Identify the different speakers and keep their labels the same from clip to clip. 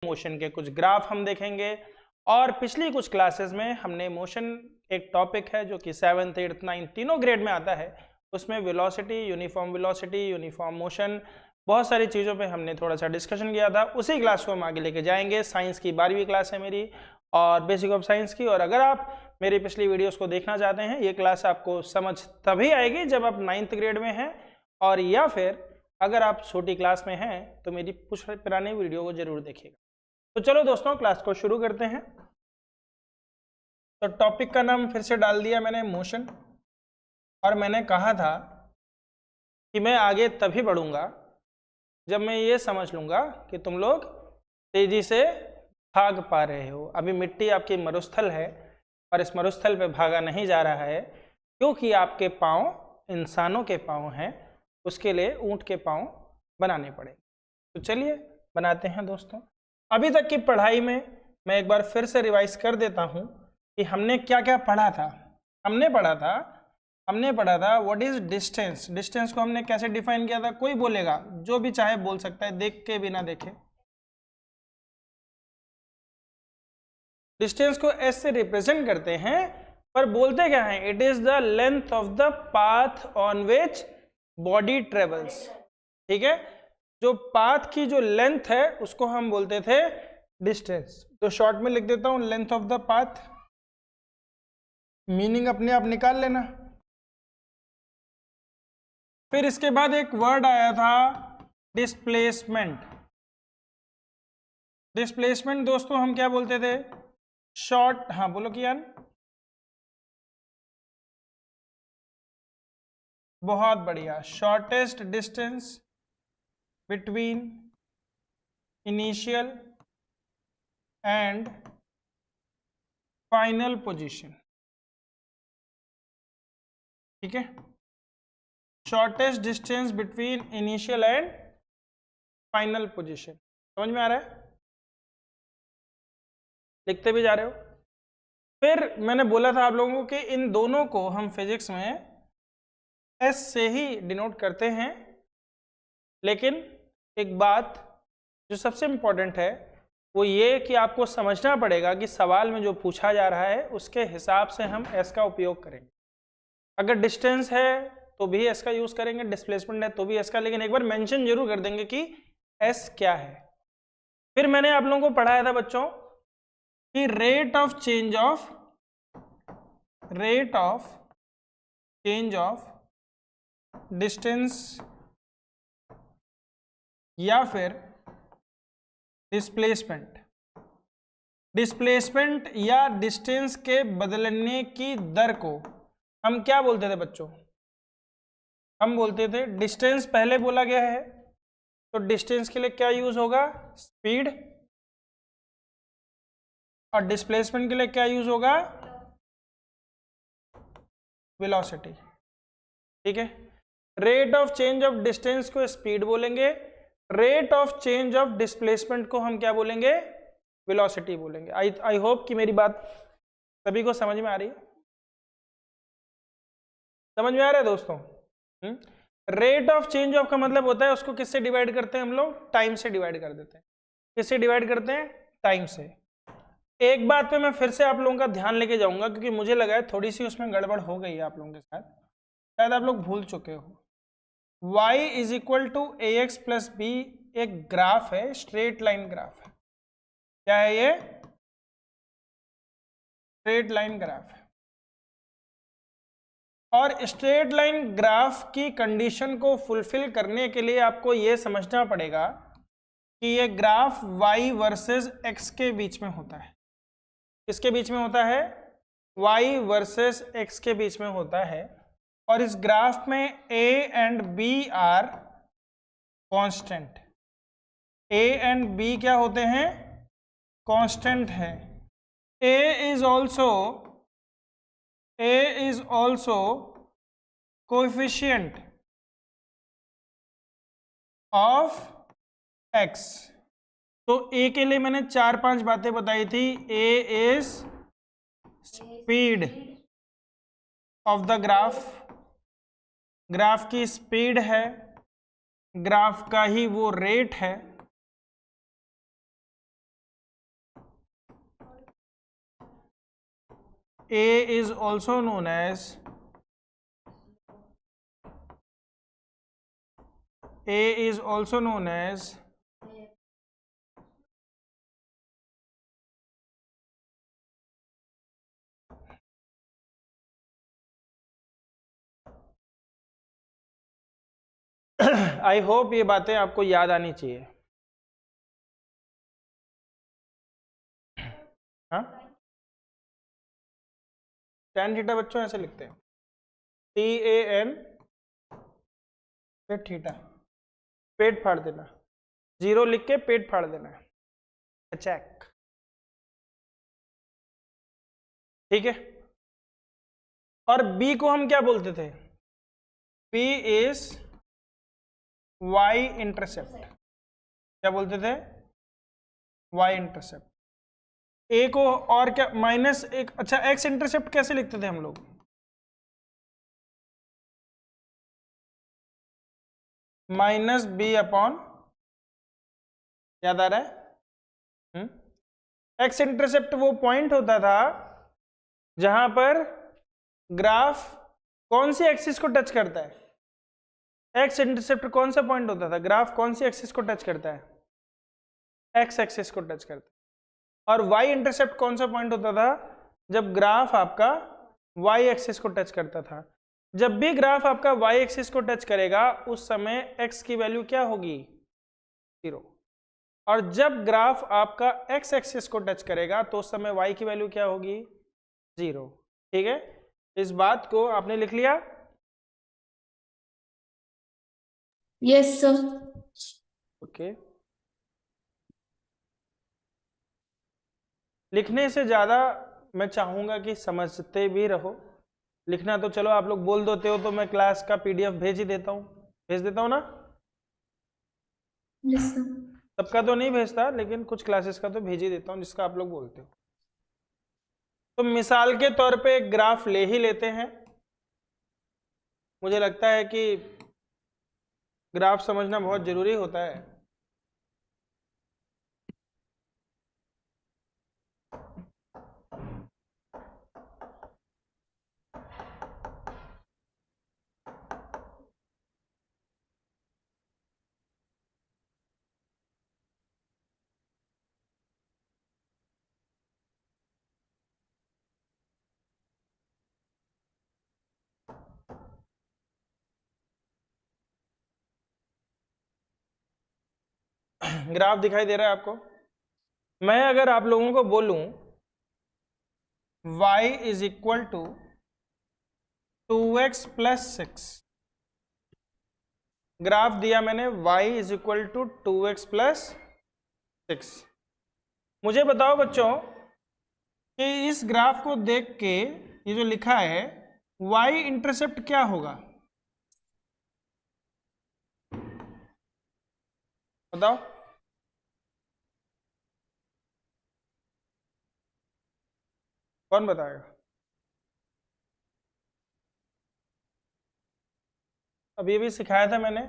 Speaker 1: Motion के कुछ graph हम देखेंगे। और पिछली कुछ क्लासेस में हमने मोशन एक टॉपिक है जो कि 7th 8th 9th तीनों ग्रेड में आता है, उसमें वेलोसिटी, यूनिफॉर्म मोशन, बहुत सारी चीज़ों पे हमने थोड़ा सा डिस्कशन किया था। उसी क्लास को हम आगे लेके जाएंगे। साइंस की 12वीं क्लास है मेरी और बेसिक ऑफ साइंस की। और अगर आप मेरी पिछली वीडियोस को देखना चाहते हैं, ये क्लास आपको समझ तभी आएगी जब आप 9th ग्रेड में हैं, और या फिर अगर आप छोटी क्लास में हैं तो मेरी कुछ पुरानी वीडियो को जरूर देखिएगा। तो चलो दोस्तों, क्लास को शुरू करते हैं। तो टॉपिक का नाम फिर से डाल दिया मैंने, मोशन। और मैंने कहा था कि मैं आगे तभी बढ़ूंगा जब मैं ये समझ लूंगा कि तुम लोग तेजी से भाग पा रहे हो। अभी मिट्टी आपकी मरुस्थल है और इस मरुस्थल पे भागा नहीं जा रहा है, क्योंकि आपके पाँव इंसानों के पाँव हैं, उसके लिए ऊंट के पाँव बनाने पड़े। तो चलिए बनाते हैं दोस्तों। अभी तक की पढ़ाई में मैं एक बार फिर से रिवाइज कर देता हूँ कि हमने क्या क्या पढ़ा था। हमने पढ़ा था व्हाट इज डिस्टेंस। डिस्टेंस को हमने कैसे डिफाइन किया था, कोई बोलेगा, जो भी चाहे बोल सकता है, देख के बिना देखे। डिस्टेंस को एस से रिप्रेजेंट करते हैं, पर बोलते क्या है, it is the length of the path on which body travels. ठीक है, जो पाथ की जो लेंथ है उसको हम बोलते थे डिस्टेंस। तो शॉर्ट में लिख देता हूं, length of the path. Meaning अपने आप निकाल लेना। फिर इसके बाद एक वर्ड आया था डिस्प्लेसमेंट। डिस्प्लेसमेंट दोस्तों हम क्या बोलते थे, शॉर्ट, हाँ बोलो कियान। बहुत बढ़िया, shortest distance between initial and final position. ठीक है, shortest distance between initial and final position. समझ में आ रहा है, लिखते भी जा रहे हो। फिर मैंने बोला था आप लोगों को कि इन दोनों को हम फिजिक्स में एस से ही डिनोट करते हैं, लेकिन एक बात जो सबसे इंपॉर्टेंट है वो ये कि आपको समझना पड़ेगा कि सवाल में जो पूछा जा रहा है उसके हिसाब से हम एस का उपयोग करेंगे। अगर डिस्टेंस है तो भी एस का यूज करेंगे, डिस्प्लेसमेंट है तो भी एस का, लेकिन एक बार मेंशन जरूर कर देंगे कि एस क्या है। फिर मैंने आप लोगों को पढ़ाया था बच्चों कि rate of change of distance या फिर डिस्प्लेसमेंट या डिस्टेंस के बदलने की दर को हम क्या बोलते थे बच्चों, हम बोलते थे डिस्टेंस। पहले बोला गया है तो डिस्टेंस के लिए क्या यूज होगा, स्पीड, और डिस्प्लेसमेंट के लिए क्या यूज होगा, वेलोसिटी। ठीक है, rate of change of distance को स्पीड बोलेंगे, rate of change of displacement को हम क्या बोलेंगे, वेलोसिटी बोलेंगे। आई होप कि मेरी बात सभी को समझ में आ रही है। समझ में आ रहा है दोस्तों? रेट ऑफ चेंज ऑफ का मतलब होता है उसको किससे डिवाइड करते हैं हम लोग, टाइम से डिवाइड कर देते हैं। किससे डिवाइड करते हैं, टाइम से। एक बात पे मैं फिर से आप लोगों का ध्यान लेके जाऊंगा, क्योंकि मुझे लगा है थोड़ी सी उसमें गड़बड़ हो गई है आप लोगों के साथ, शायद आप लोग भूल चुके हो। y is equal to a x plus b एक ग्राफ है, स्ट्रेट लाइन ग्राफ है। क्या है ये, स्ट्रेट लाइन ग्राफ है। और स्ट्रेट लाइन ग्राफ की कंडीशन को फुलफिल करने के लिए आपको ये समझना पड़ेगा कि ये ग्राफ y वर्सेस x के बीच में होता है। किसके बीच में होता है, y वर्सेस x के बीच में होता है। और इस ग्राफ में a and b are constant. a and b क्या होते हैं, कांस्टेंट है। a is also coefficient of x। तो a के लिए मैंने 4-5 बातें बताई थी। a is speed of the graph, graph की स्पीड है, ग्राफ का ही वो रेट है। A is also known as I hope ये बातें आपको याद आनी चाहिए। हाँ, tan थीटा बच्चों ऐसे लिखते हैं, TAN फिर थीटा, पेट फाड़ देना, जीरो लिख के पेट फाड़ देना है, चेक। ठीक है, और B को हम क्या बोलते थे? B इज Y इंटरसेप्ट, क्या बोलते थे? Y intercept. A को और क्या माइनस एक, अच्छा X इंटरसेप्ट कैसे लिखते थे हम लोग? माइनस B अपॉन, याद आ रहा है? X इंटरसेप्ट वो पॉइंट होता था जहां पर ग्राफ कौन सी एक्सिस को टच करता है? एक्स इंटरसेप्ट कौन सा पॉइंट होता था? ग्राफ कौन सी एक्सिस को टच करता है? एक्स एक्सिस को टच करता है। और वाई इंटरसेप्ट कौन सा पॉइंट होता था? जब ग्राफ आपका वाई एक्सिस को टच करता था। जब भी ग्राफ आपका वाई एक्सिस को टच करेगा उस समय एक्स की वैल्यू क्या होगी? 0। और जब ग्राफ आपका एक्स एक्सिस को टच करेगा तो उस समय वाई की वैल्यू क्या होगी? 0। ठीक है, इस बात को आपने लिख लिया?
Speaker 2: Yes sir.
Speaker 1: ओके, लिखने से ज़्यादा मैं चाहूँगा कि समझते भी रहो। लिखना तो चलो आप लोग बोल देते हो तो मैं क्लास का PDF भेज ही देता हूँ, भेज देता हूँ ना?
Speaker 2: Yes sir.
Speaker 1: सबका तो नहीं भेजता, लेकिन कुछ क्लासेस का तो भेज ही देता हूँ जिसका आप लोग बोलते हो। तो मिसाल के तौर पे एक ग्राफ ले ही लेते हैं। मुझे लगता है कि ग्राफ समझना बहुत ज़रूरी होता है। ग्राफ दिखाई दे रहा है आपको? मैं अगर आप लोगों को बोलूं y is equal to 2x plus 6, graph दिया मैंने y is equal to 2x plus 6, मुझे बताओ बच्चों कि इस ग्राफ को देख के ये जो लिखा है y इंटरसेप्ट क्या होगा? बताओ। कौन बताएगा? अभी अभी सिखाया था मैंने,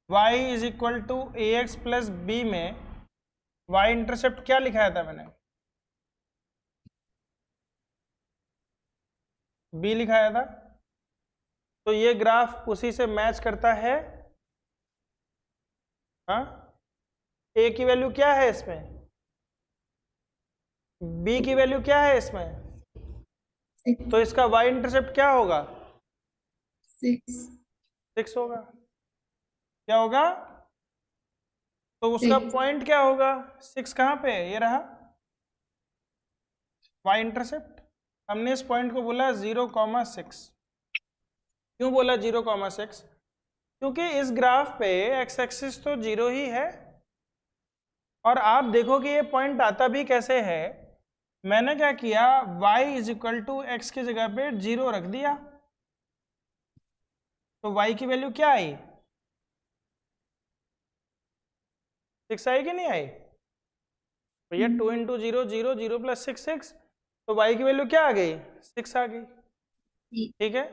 Speaker 1: y is equal to ax plus b में y इंटरसेप्ट क्या लिखाया था मैंने? b लिखाया था। तो ये ग्राफ उसी से मैच करता है। हाँ, a की वैल्यू क्या है इसमें? b की वैल्यू क्या है इसमें? तो इसका y इंटरसेप्ट क्या होगा? 6 होगा। क्या होगा? तो उसका पॉइंट क्या होगा? 6 कहाँ पे है? ये रहा y इंटरसेप्ट। हमने इस पॉइंट को बोला 0,6। क्यों बोला 0,6? क्योंकि इस ग्राफ पे x एक्सिस तो 0 ही है। और आप देखो कि ये पॉइंट आता भी कैसे है। मैंने क्या किया, y is equal to x की जगह पे 0 रख दिया, तो y की वैल्यू क्या आई? 6 आई कि नहीं आई? भैया 2 इंटू 0 0, 0 प्लस 6 6, तो y की वैल्यू क्या आ गई? 6 आ गई। ठीक है,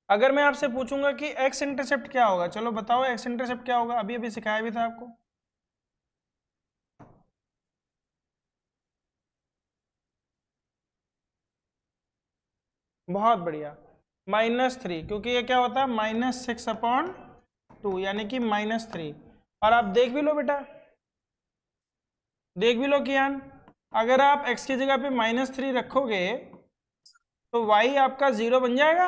Speaker 1: अगर मैं आपसे पूछूंगा कि x इंटरसेप्ट क्या होगा, चलो बताओ x इंटरसेप्ट क्या होगा? अभी अभी सिखाया भी था आपको। बहुत बढ़िया, -3, क्योंकि ये क्या होता है -6/2 यानी कि -3। और आप देख भी लो बेटा, देख भी लो कियान, अगर आप x की जगह पे -3 रखोगे तो y आपका 0 बन जाएगा,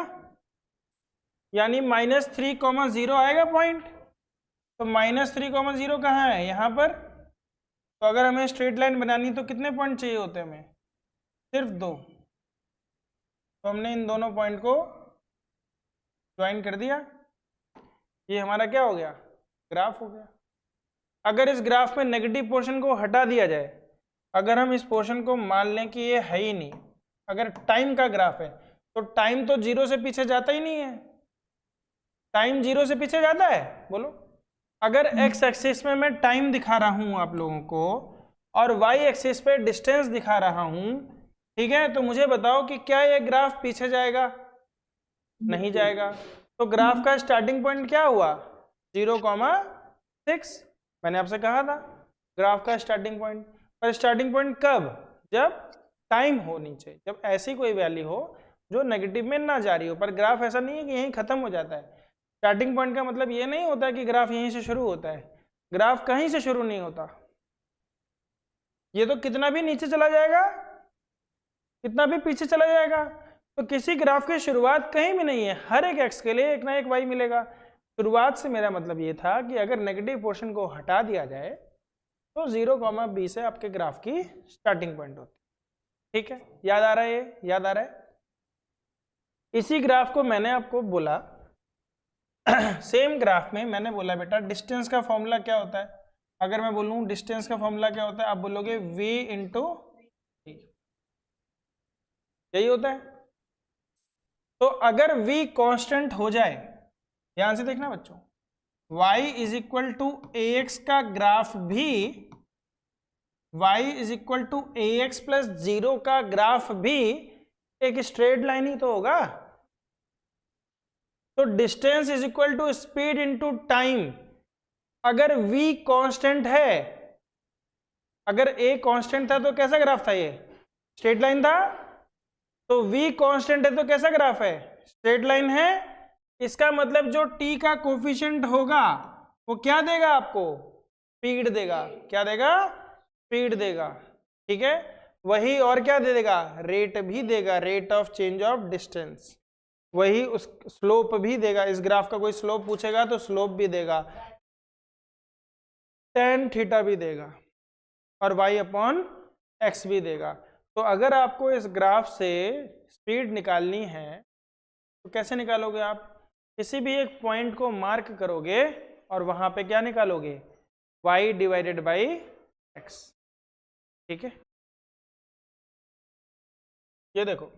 Speaker 1: यानी -3, 0 आएगा पॉइंट। तो -3, 0 कहाँ है, यहाँ पर। तो अगर हमें स्ट्रेट लाइन बनानी तो कितने पॉइंट चाहिए होते हैं हमें, सिर्फ 2। तो हमने इन दोनों पॉइंट को ज्वाइन कर दिया, ये हमारा क्या हो गया, ग्राफ हो गया। अगर इस ग्राफ में नेगेटिव पोर्शन को हटा दिया जाए, अगर हम इस पोर्शन को मान लें कि ये है ही नहीं, अगर टाइम का ग्राफ है तो टाइम तो 0 से पीछे जाता ही नहीं है। टाइम 0 से पीछे जाता है, बोलो। अगर x एक्सिस में मैं टाइम दिखा रहा हूं आप लोगों को और y एक्सिस पे डिस्टेंस दिखा रहा हूं, ठीक है, तो मुझे बताओ कि क्या ये ग्राफ पीछे जाएगा, नहीं जाएगा। तो ग्राफ का स्टार्टिंग पॉइंट क्या हुआ, 0,6। मैंने आपसे कहा था ग्राफ का स्टार्टिंग पॉइंट, पर स्टार्टिंग पॉइंट कब, जब टाइम हो नीचे, जब ऐसी कोई वैल्यू हो जो नेगेटिव में ना जा रही हो। पर ग्राफ ऐसा नहीं है कि यहीं खत्म हो जाता है। स्टार्टिंग पॉइंट का मतलब ये नहीं होता कि ग्राफ यहीं से शुरू होता है, ग्राफ कहीं से शुरू नहीं होता। ये तो कितना भी नीचे चला जाएगा, कितना भी पीछे चला जाएगा, तो किसी ग्राफ की शुरुआत कहीं भी नहीं है। हर एक x के लिए एक ना एक y मिलेगा। शुरुआत से मेरा मतलब ये था कि अगर नेगेटिव पोर्शन को हटा दिया जाए तो 0,b से आपके ग्राफ की स्टार्टिंग पॉइंट होती है। ठीक है, याद आ रहा है, ये याद आ रहा है। इसी ग्राफ को मैंने आपको बोला सेम ग्राफ में मैंने बोला बेटा डिस्टेंस का फॉर्मूला क्या होता है। अगर मैं बोलूं डिस्टेंस का फॉर्मूला क्या होता है, आप बोलोगे v इंटू, यही होता है। तो अगर v कांस्टेंट हो जाए, ध्यान से देखना बच्चों, y is equal to ax का ग्राफ भी, y is equal to ax plus 0 का ग्राफ भी एक स्ट्रेट लाइन ही तो होगा। तो distance is equal to speed into time. अगर v कांस्टेंट है, अगर a कांस्टेंट था तो कैसा ग्राफ था, ये स्ट्रेट लाइन था। तो v कांस्टेंट है तो कैसा ग्राफ है, स्ट्रेट लाइन है। इसका मतलब जो t का कोफिशिएंट होगा वो क्या देगा आपको, स्पीड देगा। क्या देगा, स्पीड देगा। ठीक है, वही और क्या दे देगा, रेट भी देगा, rate of change of distance. वही उस स्लोप भी देगा। इस ग्राफ का कोई स्लोप पूछेगा तो स्लोप भी देगा, tan थीटा भी देगा, और y अपॉन x भी देगा। तो अगर आपको इस ग्राफ से स्पीड निकालनी है तो कैसे निकालोगे आप, किसी भी एक पॉइंट को मार्क करोगे और वहां पे क्या निकालोगे, y डिवाइडेड बाई x। ठीक है, ये देखो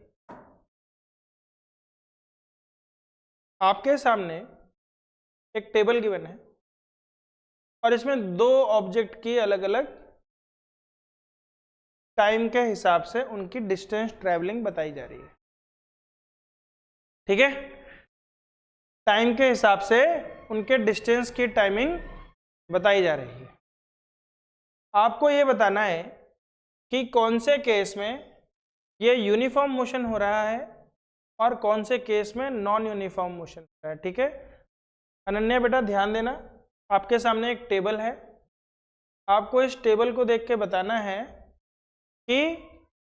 Speaker 1: आपके सामने एक टेबल गिवन है और इसमें दो ऑब्जेक्ट की अलग अलग टाइम के हिसाब से उनकी डिस्टेंस ट्रैवलिंग बताई जा रही है। ठीक है, टाइम के हिसाब से उनके डिस्टेंस की टाइमिंग बताई जा रही है। आपको ये बताना है कि कौन से केस में ये यूनिफॉर्म मोशन हो रहा है और कौन से केस में नॉन यूनिफॉर्म मोशन हो रहा है। ठीक है, अनन्या बेटा ध्यान देना, आपके सामने एक टेबल है, आपको इस टेबल को देख के बताना है कि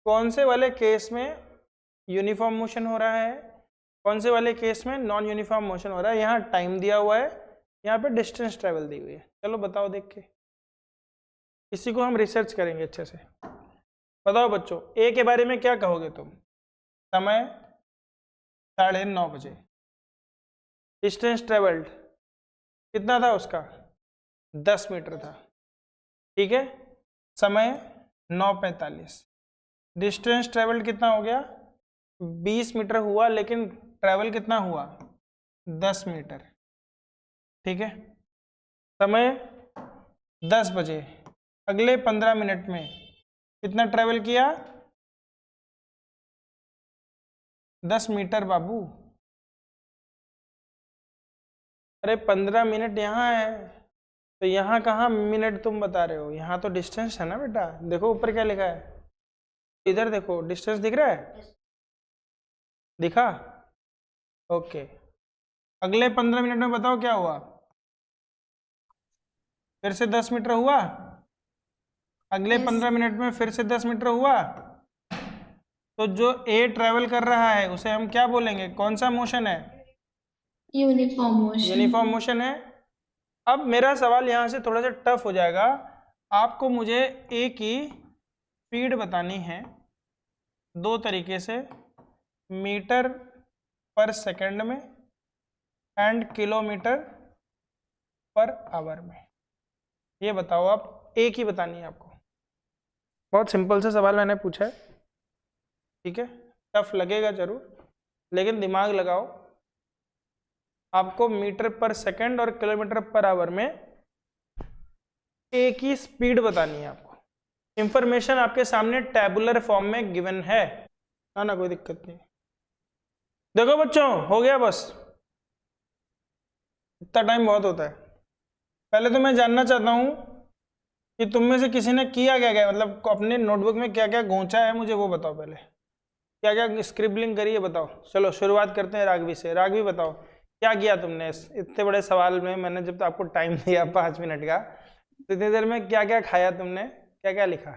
Speaker 1: कौन से वाले केस में यूनिफॉर्म मोशन हो रहा है, कौन से वाले केस में नॉन यूनिफॉर्म मोशन हो रहा है। यहाँ टाइम दिया हुआ है, यहाँ पे डिस्टेंस ट्रेवल दी हुई है। चलो बताओ देख के, इसी को हम रिसर्च करेंगे अच्छे से। बताओ बच्चों, ए के बारे में क्या कहोगे तुम, समय 9:30 बजे, डिस्टेंस ट्रेवल्ड कितना था उसका, 10 मीटर था। ठीक है, समय 9:45, डिस्टेंस ट्रेवल्ड कितना हो गया, 20 मीटर हुआ, लेकिन ट्रेवल कितना हुआ, 10 मीटर। ठीक है, समय 10 बजे, अगले 15 मिनट में कितना ट्रेवल किया, 10 मीटर बाबू। अरे 15 मिनट यहाँ है, तो यहाँ कहाँ मिनट तुम बता रहे हो, यहाँ तो डिस्टेंस है ना बेटा। देखो ऊपर क्या लिखा है, इधर देखो डिस्टेंस दिख रहा है, दिखा? ओके, अगले 15 मिनट में बताओ क्या हुआ। फिर से 10 मीटर हुआ, अगले 15 मिनट में फिर से 10 मीटर हुआ। तो जो ए ट्रेवल कर रहा है उसे हम क्या बोलेंगे, कौन सा मोशन है?
Speaker 2: Uniform motion.
Speaker 1: यूनिफॉर्म मोशन है। अब मेरा सवाल यहाँ से थोड़ा सा टफ हो जाएगा, आपको मुझे ए की स्पीड बतानी है दो तरीके से, मीटर पर सेकंड में एंड किलोमीटर पर आवर में। ये बताओ आप, ए की बतानी है आपको। बहुत सिंपल सा सवाल मैंने पूछा है, ठीक है, टफ लगेगा जरूर, लेकिन दिमाग लगाओ। आपको मीटर पर सेकंड और किलोमीटर पर आवर में ए की स्पीड बतानी है आपको। इंफॉर्मेशन आपके सामने टैबुलर फॉर्म में गिवन है ना, कोई दिक्कत नहीं। देखो बच्चों, हो गया बस, इतना टाइम बहुत होता है। पहले तो मैं जानना चाहता हूं कि तुम में से किसी ने किया क्या क्या, मतलब अपने नोटबुक में क्या क्या घोंचा है, मुझे वो बताओ। पहले क्या क्या स्क्रिबलिंग करी है बताओ। चलो शुरुआत करते हैं राघवी से। राघवी बताओ क्या किया तुमने इतने बड़े सवाल में। मैंने जब आपको टाइम दिया 5 मिनट का, तो इतनी देर में क्या क्या खाया तुमने, क्या क्या लिखा?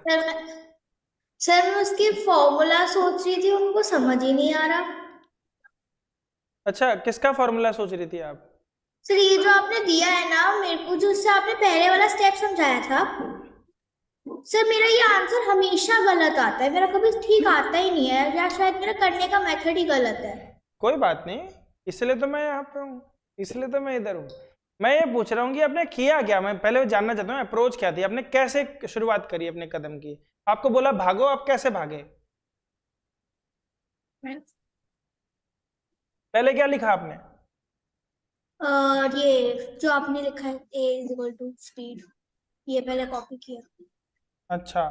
Speaker 2: सर मैं उसकी फॉर्मूला सोच रही थी, उनको समझ ही नहीं आ रहा।
Speaker 1: अच्छा, किसका फॉर्मूला सोच रही थी आप?
Speaker 2: सर ये जो आपने दिया है ना मेरे को, जो उससे आपने पहले वाला स्टेप समझाया था, सर मेरा ये आंसर हमेशा गलत आता है, मेरा कभी ठीक आता ही नहीं है, या शायद मेरा करने का मेथड ही गलत है।
Speaker 1: कोई बात नहीं, इसलिए तो मैं यहाँ पे हूँ, इसलिए तो मैं इधर हूँ। मैं ये पूछ रहा हूँ कि आपने किया क्या, मैं पहले जानना चाहता हूँ अप्रोच क्या थी, आपने कैसे शुरुआत करी अपने कदम की। आपको बोला भागो, आप कैसे भागे? पहले क्या लिखा आपने?
Speaker 2: और ये जो आपने लिखा है A = स्पीड, ये पहले कॉपी किया।
Speaker 1: अच्छा,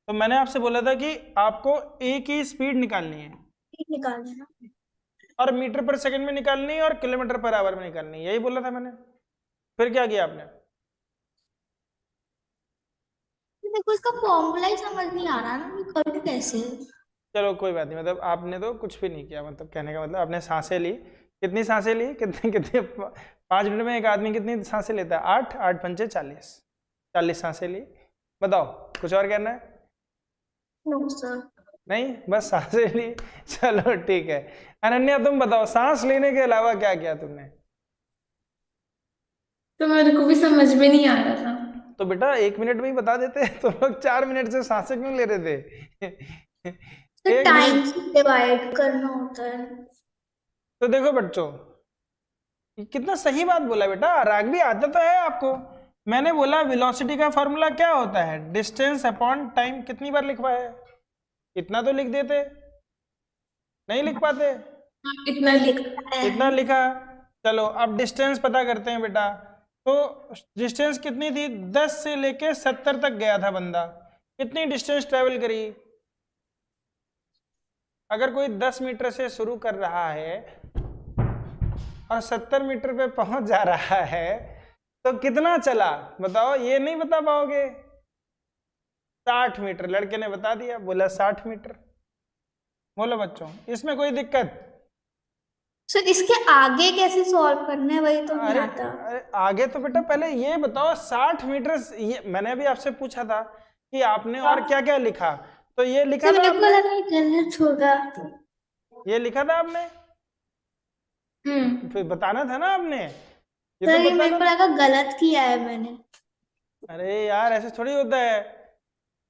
Speaker 1: तो मैंने आपसे बोला था कि आपको ए की स्पीड निकालनी है
Speaker 2: निकाल देना।
Speaker 1: और मीटर पर सेकंड में निकालनी है और किलोमीटर पर आवर में निकालनी है, यही बोला था मैंने। फिर क्या किया आपने?
Speaker 2: मेरे को इसका फॉर्मूला ही समझ नहीं आ रहा ना, मैं करूँ कैसे।
Speaker 1: चलो कोई बात नहीं, मतलब आपने तो कुछ भी नहीं किया, मतलब कहने का मतलब आपने सांसें ली। कितनी सांसें ली, कितने कितने 5 मिनट में एक आदमी कितनी सांसें लेता है? 8 8 पंचे 40, 40 सांसें ली। बताओ कुछ और कहना है?
Speaker 2: No sir.
Speaker 1: नहीं, बस सांसें ली। चलो ठीक है, अनन्या तुम बताओ सांस लेने के अलावा क्या किया तुमने?
Speaker 2: तो मेरे को भी समझ में नहीं आ रहा था।
Speaker 1: तो बेटा 1 मिनट में ही बता देते, तो लोग 4 मिनट से सांसें क्यों ले रहे थे?
Speaker 2: तो
Speaker 1: 1
Speaker 2: टाइम
Speaker 1: मिनट।
Speaker 2: से डिवाइड करना होता है।
Speaker 1: तो देखो बच्चों, कितना सही बात बोला बेटा, राघवी आता तो है आपको। मैंने बोला वेलोसिटी का फॉर्मूला क्या होता है, डिस्टेंस अपॉन टाइम। कितनी बार लिखवाया है? इतना तो लिख देते, नहीं लिख पाते?
Speaker 2: इतना लिखा है।
Speaker 1: इतना लिखा। चलो अब डिस्टेंस पता करते हैं बेटा। तो डिस्टेंस कितनी थी? 10 से लेके 70 तक गया था बंदा। कितनी डिस्टेंस ट्रेवल करी? अगर कोई 10 मीटर से शुरू कर रहा है और 70 मीटर पे पहुंच जा रहा है, तो कितना चला बताओ? ये नहीं बता पाओगे? 60 मीटर। लड़के ने बता दिया, बोला 60 मीटर। बोलो बच्चों, इसमें कोई दिक्कत?
Speaker 2: सर इसके आगे कैसे सॉल्व करना है वही तो नहीं आता।
Speaker 1: अरे आगे तो बेटा पहले ये बताओ 60 मीटर। ये मैंने अभी आपसे पूछा था कि आपने और क्या क्या लिखा, तो ये लिखा था आपने,
Speaker 2: गलत होगा।
Speaker 1: ये लिखा था आपने, फिर बताना था ना आपने, ये तो
Speaker 2: सर ये मेरे
Speaker 1: बताना
Speaker 2: को
Speaker 1: था।
Speaker 2: लगा गलत किया है मैंने।
Speaker 1: अरे यार ऐसे थोड़ी होता है,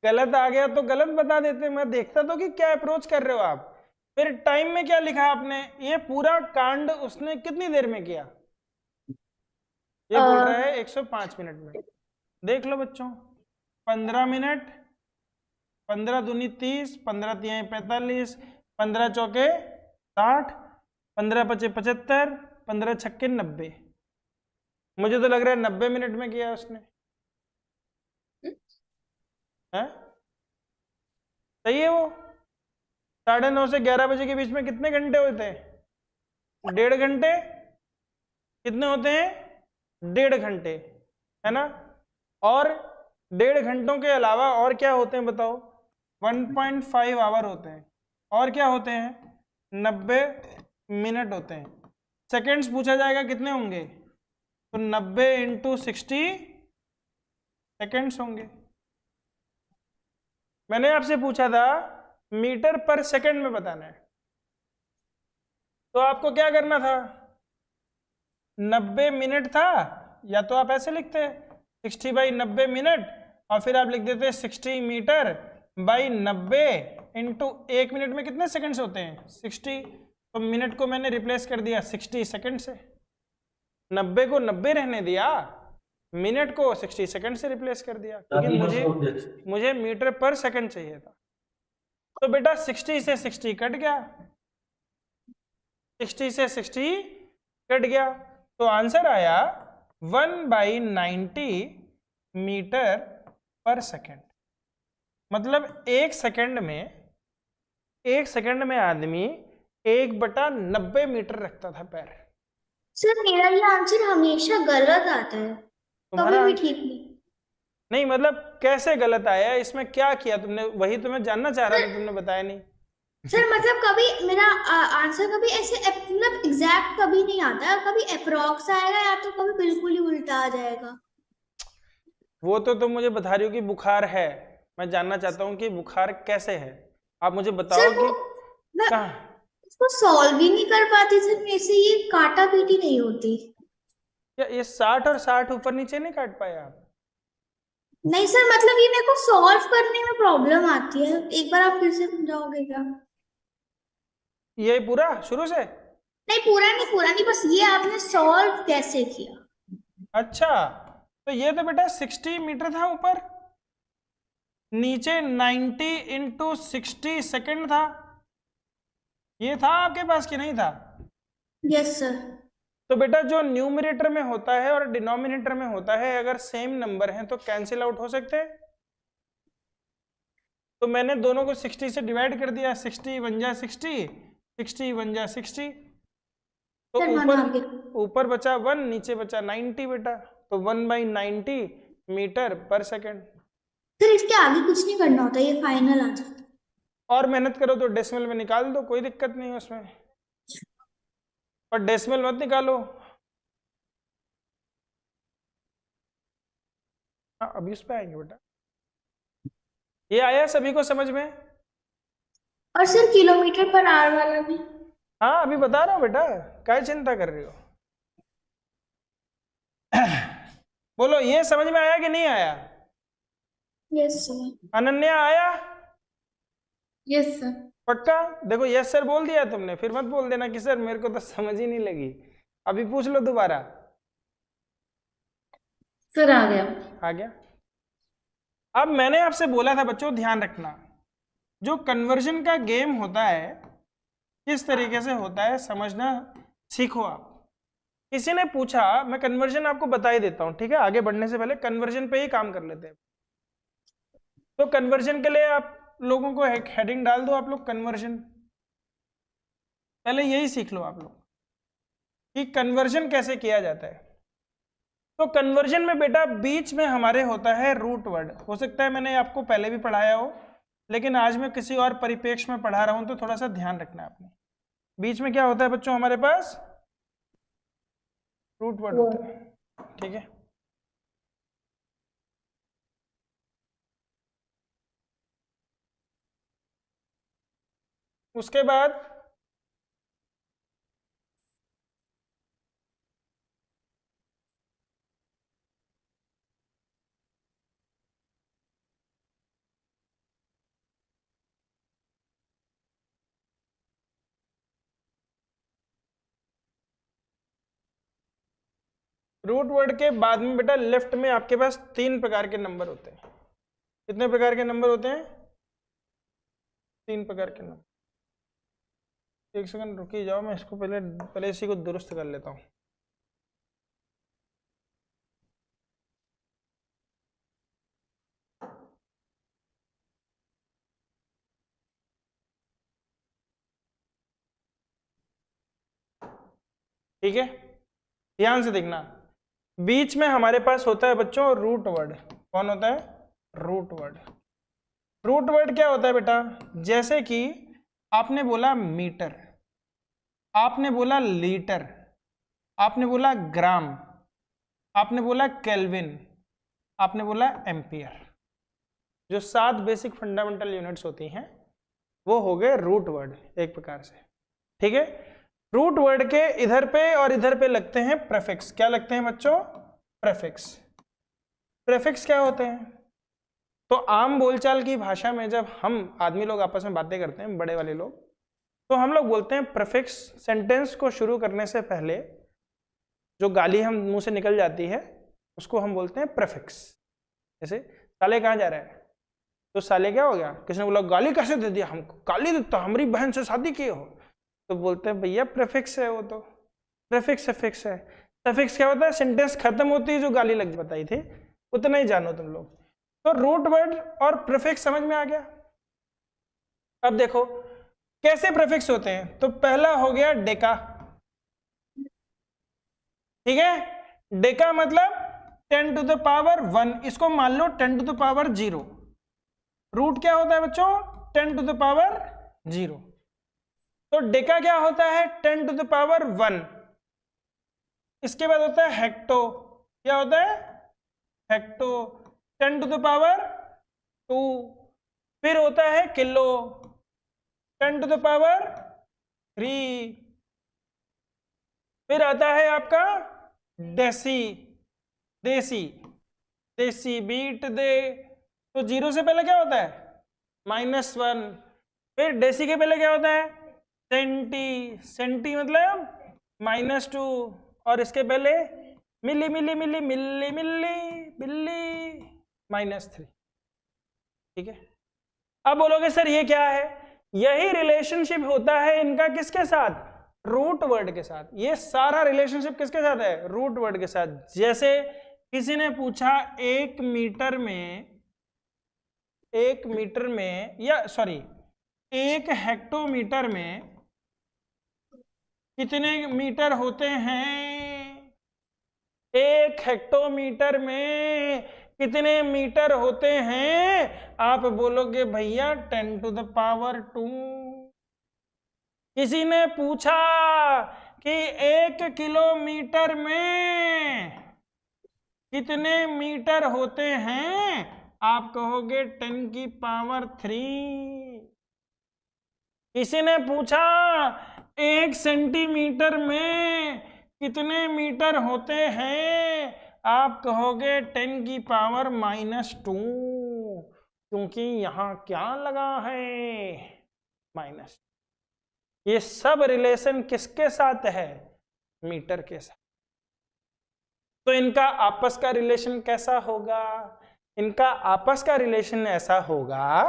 Speaker 1: गलत आ गया तो गलत बता देते। मैं देखता तो कि क्या अप्रोच कर रहे हो आप। फिर टाइम में क्या लिखा आपने? ये पूरा कांड उसने कितनी देर में किया? ये बोल रहा है 105 मिनट में। देख लो बच्चों, 15 मिनट, 15 दूनी 30, 15 तिहाई 45, 15 चौके 60, 15 पचे 75, 15 छक्के 90। मुझे तो लग रहा है 90 मिनट में किया उसने, है? सही है वो। 9:30 से 11 बजे के बीच में कितने घंटे होते हैं? 1.5 घंटे। कितने होते हैं? 1.5 घंटे, है ना? और 1.5 घंटों के अलावा और क्या होते हैं बताओ? 1.5 आवर होते हैं। और क्या होते हैं? 90 मिनट होते हैं। सेकेंड्स पूछा जाएगा कितने होंगे, तो 90 × 60 सेकेंड्स होंगे। मैंने आपसे पूछा था मीटर पर सेकंड में बताना है, तो आपको क्या करना था, 90 मिनट था, या तो आप ऐसे लिखते 60/90 मिनट, और फिर आप लिख देते 60 मीटर बाई 90 इंटू 1 मिनट में कितने सेकंड्स होते हैं 60, तो मिनट को मैंने रिप्लेस कर दिया 60 सेकंड से, 90 को 90 रहने दिया, मिनट को 60 सेकंड से रिप्लेस कर दिया, क्योंकि मुझे मीटर पर सेकंड चाहिए था। तो बेटा 60 से 60 कट गया, 60 से 60 कट गया, तो आंसर आया 1/90 मीटर पर सेकंड। मतलब एक सेकंड में आदमी 1/90 मीटर रखता था पैर।
Speaker 2: सर मेरा ये आंसर हमेशा गलत आता है, कभी भी ठीक नहीं।
Speaker 1: मतलब कैसे गलत आया, इसमें क्या किया तुमने, वही तो मैं जानना चाह रहा था, तुमने बताया नहीं।
Speaker 2: सर मतलब कभी मेरा आंसर कभी ऐसे मतलब एग्जैक्ट कभी नहीं आता, कभी अप्रोक्स आएगा या तो कभी बिल्कुल ही उल्टा आ जाएगा।
Speaker 1: वो तो तुम मुझे बता रही हो कि बुखार है, मैं जानना चाहता हूँ कि बुखार कैसे है, आप मुझे बताओ कि
Speaker 2: मैं इसको सॉल्व ही नहीं कर पाती सर, मेरे से ये काटा पीटी नहीं होती।
Speaker 1: क्या ये 60 और 60 ऊपर नीचे नहीं काट पाए आप?
Speaker 2: नहीं सर, मतलब ये मेरे को सॉल्व करने में प्रॉब्लम आती है, एक बार आप फिर से समझाओगे क्या?
Speaker 1: ये पूरा शुरू से?
Speaker 2: नहीं पूरा नहीं, बस ये आपने सॉल्व कैसे किया।
Speaker 1: अच्छा, तो ये तो बेटा 60 मीटर था ऊपर, नीचे 90 × 60 सेकंड था, ये था आपके पास कि नहीं था?
Speaker 2: Yes sir.
Speaker 1: तो बेटा जो न्यूमरेटर में होता है और डिनोमिनेटर में होता है, अगर सेम नंबर हैं तो कैंसिल आउट हो सकते हैं। तो मैंने दोनों को 60 से डिवाइड कर दिया, 60 × 1 = 60, 60 × 1 = 60, तो ऊपर बचा 1, नीचे बचा 90 बेटा, तो 1/90 मीटर पर सेकंड।
Speaker 2: सर इसके आगे कुछ नहीं करना होता, ये फाइनल आंसर।
Speaker 1: और मेहनत करो तो डेसिमल में निकाल दो, कोई दिक्कत नहीं है उसमें, पर डेसिमल मत निकालो। हाँ अभी उस पे आएंगे बेटा। ये आया सभी को समझ में?
Speaker 2: और सर किलोमीटर पर आवर वाला भी?
Speaker 1: हाँ अभी बता रहा हूँ बेटा, क्या चिंता कर रही हो। बोलो ये समझ में आया कि नहीं आया?
Speaker 2: Yes sir.
Speaker 1: अनन्या आया?
Speaker 2: Yes sir.
Speaker 1: पक्का? देखो यस सर बोल दिया तुमने, फिर मत बोल देना कि सर मेरे को तो समझ ही नहीं लगी। अभी पूछ लो दोबारा।
Speaker 2: सर आ गया।
Speaker 1: आ गया। अब मैंने आपसे बोला था बच्चों ध्यान रखना, जो कन्वर्जन का गेम होता है किस तरीके से होता है समझना सीखो आप। किसी ने पूछा, मैं कन्वर्जन आपको बता ही देता हूं, ठीक है, आगे बढ़ने से पहले कन्वर्जन पे ही काम कर लेते हैं। तो कन्वर्जन के लिए आप लोगों को एक हेडिंग डाल दो, आप लोग कन्वर्जन, पहले यही सीख लो आप लोग कि कन्वर्जन कैसे किया जाता है। तो कन्वर्जन में बेटा बीच में हमारे होता है रूट वर्ड। हो सकता है मैंने आपको पहले भी पढ़ाया हो, लेकिन आज मैं किसी और परिप्रेक्ष्य में पढ़ा रहा हूं, तो थोड़ा सा ध्यान रखना है आपने। बीच में क्या होता है बच्चों हमारे पास? रूट वर्ड होता है, ठीक है। उसके बाद रूट वर्ड के बाद में बेटा लेफ्ट में आपके पास 3 प्रकार के नंबर होते हैं। कितने प्रकार के नंबर होते हैं? 3 प्रकार के नंबर। एक सेकंड रुकी जाओ, मैं इसको पहले इसी को दुरुस्त कर लेता हूँ। ठीक है, ध्यान से देखना, बीच में हमारे पास होता है बच्चों रूट वर्ड। कौन होता है? Root word. रूट वर्ड क्या होता है बेटा? जैसे कि आपने बोला मीटर, आपने बोला लीटर, आपने बोला ग्राम, आपने बोला केल्विन, आपने बोला एम्पियर। जो 7 बेसिक फंडामेंटल यूनिट्स होती हैं वो हो गए रूट वर्ड एक प्रकार से, ठीक है। रूट वर्ड के इधर पे और इधर पे लगते हैं प्रेफिक्स। क्या लगते हैं बच्चों? प्रेफिक्स। प्रेफिक्स क्या होते हैं? तो आम बोलचाल की भाषा में जब हम आदमी लोग आपस में बातें करते हैं, बड़े वाले लोग, तो हम लोग बोलते हैं प्रेफिक्स। सेंटेंस को शुरू करने से पहले जो गाली हम मुंह से निकल जाती है उसको हम बोलते हैं प्रेफिक्स। जैसे साले कहाँ जा रहा है, तो साले क्या हो गया, किसी ने बोला गाली कैसे दे दिया हमको, गाली देता, हमारी बहन से शादी किए हो, तो बोलते हैं भैया प्रेफिक्स है वो, तो प्रेफिक्स सफिक्स है। सफिक्स क्या होता है? सेंटेंस खत्म होती है जो गाली लग बताई थी, उतना ही जानो तुम लोग। तो रूट वर्ड और प्रीफिक्स समझ में आ गया। अब देखो कैसे प्रीफिक्स होते हैं। तो पहला हो गया डेका, ठीक है। डेका मतलब 10 टू द पावर 1, इसको मान लो 10 टू द पावर 0। रूट क्या होता है बच्चों? 10 टू द पावर 0। तो डेका क्या होता है? 10 टू द पावर 1। इसके बाद होता है हेक्टो। क्या होता है? Hecto 10 to the power 2। फिर होता है किलो 10 टू द पावर 3। फिर आता है आपका डेसी, देसी, देसी बीट दे। तो 0 से पहले क्या होता है? -1। फिर डेसी के पहले क्या होता है? सेंटी, सेंटी मतलब -2। और इसके पहले मिली मिली मिली मिली मिली बिल्ली -3, ठीक है। अब बोलोगे सर ये क्या है? यही रिलेशनशिप होता है इनका किसके साथ? रूट वर्ड के साथ। ये सारा रिलेशनशिप किसके साथ है? रूट वर्ड के साथ। जैसे किसी ने पूछा 1 मीटर में या सॉरी 1 हेक्टोमीटर में कितने मीटर होते हैं? 1 हेक्टोमीटर में कितने मीटर होते हैं? आप बोलोगे भैया 10 टू द पावर 2। किसी ने पूछा कि 1 किलोमीटर में कितने मीटर होते हैं? आप कहोगे 10 की पावर 3। किसी ने पूछा 1 सेंटीमीटर में कितने मीटर होते हैं? आप कहोगे 10 की पावर -2, क्योंकि यहां क्या लगा है? माइनस। ये सब रिलेशन किसके साथ है? मीटर के साथ। तो इनका आपस का रिलेशन कैसा होगा? इनका आपस का रिलेशन ऐसा होगा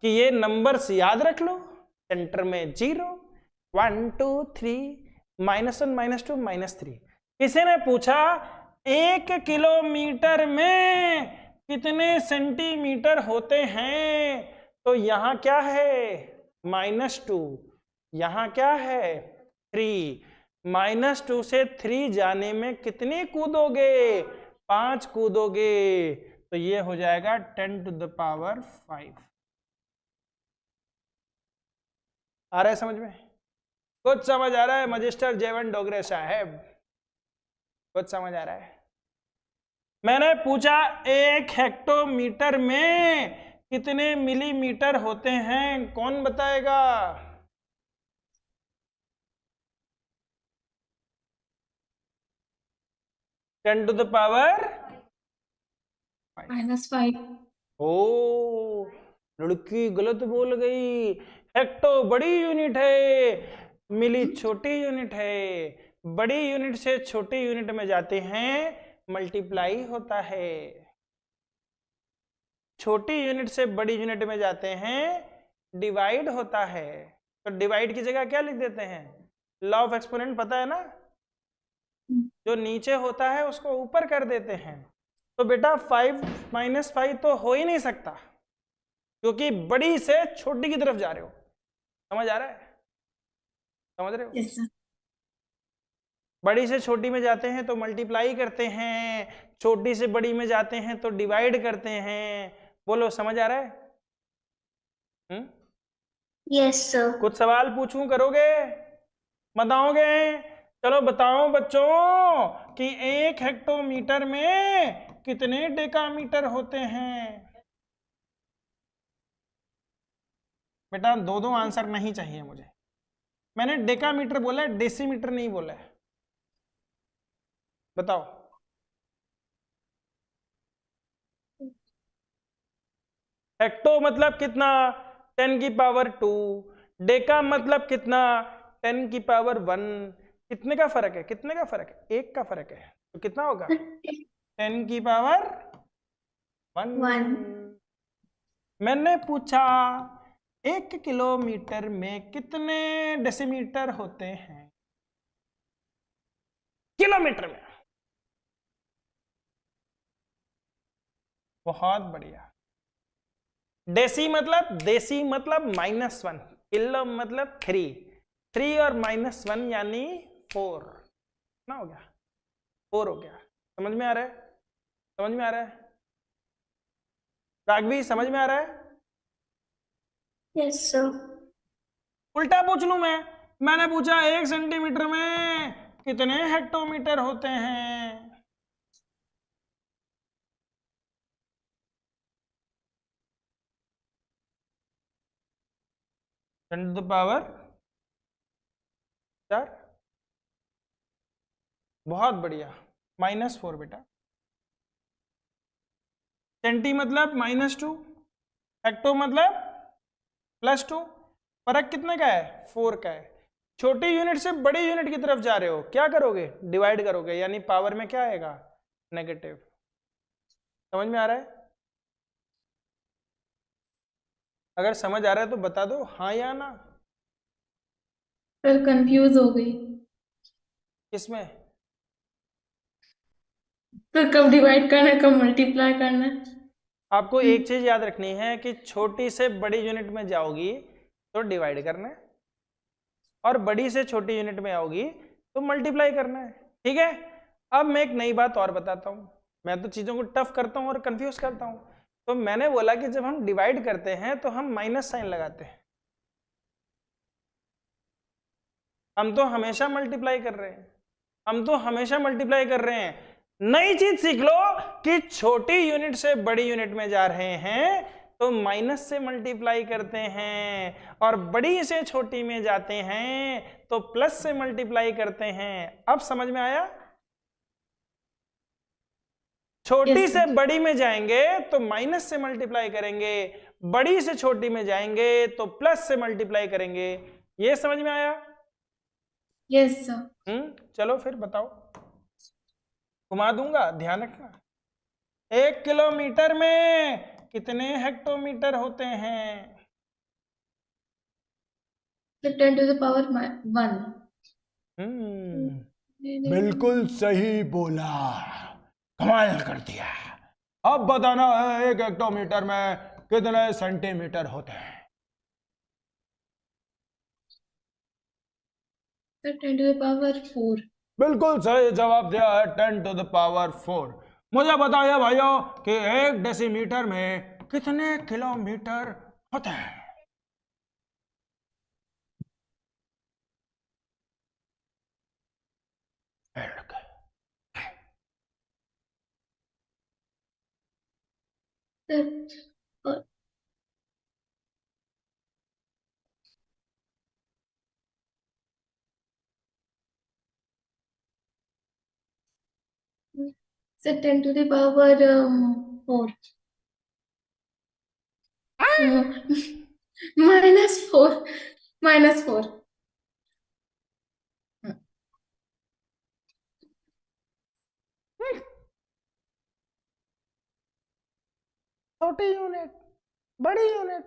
Speaker 1: कि ये नंबर्स याद रख लो। सेंटर में 0, 1 2 3, -1 -2 -3। किसी ने पूछा 1 किलोमीटर में कितने सेंटीमीटर होते हैं? तो यहां क्या है? -2। यहां क्या है? 3। -2 से 3 जाने में कितनी कूदोगे? 5 कूदोगे। तो ये हो जाएगा 10 टू द पावर 5। आ रहा है समझ में? कुछ समझ आ रहा है मजिस्टर जयवंत डोगरे साहब? कुछ समझ आ रहा है? मैंने पूछा 1 हेक्टोमीटर में कितने मिलीमीटर होते हैं? कौन बताएगा? Ten to the power
Speaker 3: -5।
Speaker 1: ओ, लड़की गलत बोल गई। हेक्टो बड़ी यूनिट है, मिली छोटी यूनिट है। बड़ी यूनिट से छोटी यूनिट में जाते हैं मल्टीप्लाई होता है, छोटी यूनिट से बड़ी यूनिट में जाते हैं डिवाइड होता है। तो डिवाइड की जगह क्या लिख देते हैं? लॉ ऑफ एक्सपोनेंट पता है ना? जो नीचे होता है उसको ऊपर कर देते हैं। तो बेटा 5 - 5 तो हो ही नहीं सकता, क्योंकि बड़ी से छोटी की तरफ जा रहे हो। समझ आ रहा है? समझ रहे हो?
Speaker 3: Yes sir.
Speaker 1: बड़ी से छोटी में जाते हैं तो मल्टीप्लाई करते हैं, छोटी से बड़ी में जाते हैं तो डिवाइड करते हैं। बोलो समझ आ रहा है?
Speaker 2: Yes sir.
Speaker 1: कुछ सवाल पूछूं, करोगे? बताओगे? चलो बताओ बच्चों कि 1 हेक्टोमीटर में कितने डेकामीटर होते हैं? बेटा 2-2 आंसर नहीं चाहिए मुझे। मैंने डेकामीटर बोला है, डेसीमीटर नहीं बोला है। बताओ। हेक्टो मतलब कितना? 10 की पावर 2। डेका मतलब कितना? 10 की पावर 1। कितने का फर्क है? कितने का फर्क है? 1 का फर्क है, तो कितना होगा? 10 की पावर 1।
Speaker 2: 1।
Speaker 1: मैंने पूछा 1 किलोमीटर में कितने डेसीमीटर होते हैं? किलोमीटर में। बहुत बढ़िया। देसी मतलब -1, किलो मतलब 3 और -1 यानी 4। कितना हो गया? 4 हो गया। समझ में आ रहा है? समझ में आ रहा है? राघवी समझ में आ रहा है?
Speaker 2: Yes sir.
Speaker 1: उल्टा पूछ लूं मैं? मैंने पूछा 1 सेंटीमीटर में कितने हेक्टोमीटर होते हैं? Ten to the power 4। बहुत बढ़िया। -4 बेटा। सेंटी मतलब -2, हेक्टो मतलब +2। फर्क कितने का है? 4 का है। छोटी यूनिट से बड़ी यूनिट की तरफ जा रहे हो, क्या करोगे? डिवाइड करोगे, यानी पावर में क्या आएगा? नेगेटिव। समझ में आ रहा है? अगर समझ आ रहा है तो बता दो हाँ या ना।
Speaker 3: फिर कंफ्यूज हो गई,
Speaker 1: किसमें?
Speaker 3: फिर कब डिवाइड करना है कब मल्टीप्लाई करना है।
Speaker 1: आपको एक चीज याद रखनी है कि छोटी से बड़ी यूनिट में जाओगी तो डिवाइड करना है, और बड़ी से छोटी यूनिट में आओगी तो मल्टीप्लाई करना है। ठीक है? अब मैं एक नई बात और बताता हूं। मैं तो चीजों को टफ करता हूं और कंफ्यूज करता हूं। तो मैंने बोला कि जब हम डिवाइड करते हैं तो हम माइनस साइन लगाते हैं। हम तो हमेशा मल्टीप्लाई कर रहे हैं। हम तो हमेशा मल्टीप्लाई कर रहे हैं। नई चीज सीख लो कि छोटी यूनिट से बड़ी यूनिट में जा रहे हैं तो माइनस से मल्टीप्लाई करते हैं, और बड़ी से छोटी में जाते हैं तो प्लस से मल्टीप्लाई करते हैं। अब समझ में आया? छोटी
Speaker 3: Yes,
Speaker 1: से
Speaker 3: sir.
Speaker 1: बड़ी में जाएंगे तो माइनस से मल्टीप्लाई करेंगे, बड़ी से छोटी में जाएंगे तो प्लस से मल्टीप्लाई करेंगे। ये समझ में आया?
Speaker 3: Yes sir.
Speaker 1: चलो फिर बताओ। घुमा दूंगा, ध्यान रखना। 1 किलोमीटर में कितने हेक्टोमीटर होते हैं?
Speaker 3: 10 to the power 1।
Speaker 1: बिल्कुल सही बोला। कमाल कर दिया। अब बताना है 1 हेक्टोमीटर में कितने सेंटीमीटर होते हैं?
Speaker 3: 10 to the power 4।
Speaker 1: बिल्कुल सही जवाब दिया है, 10 टू द पावर 4। मुझे बताइए भाइयों कि 1 डेसीमीटर में कितने किलोमीटर होते हैं?
Speaker 3: Sir 10 to the power 4। -4। -4।
Speaker 1: छोटी यूनिट, बड़ी यूनिट,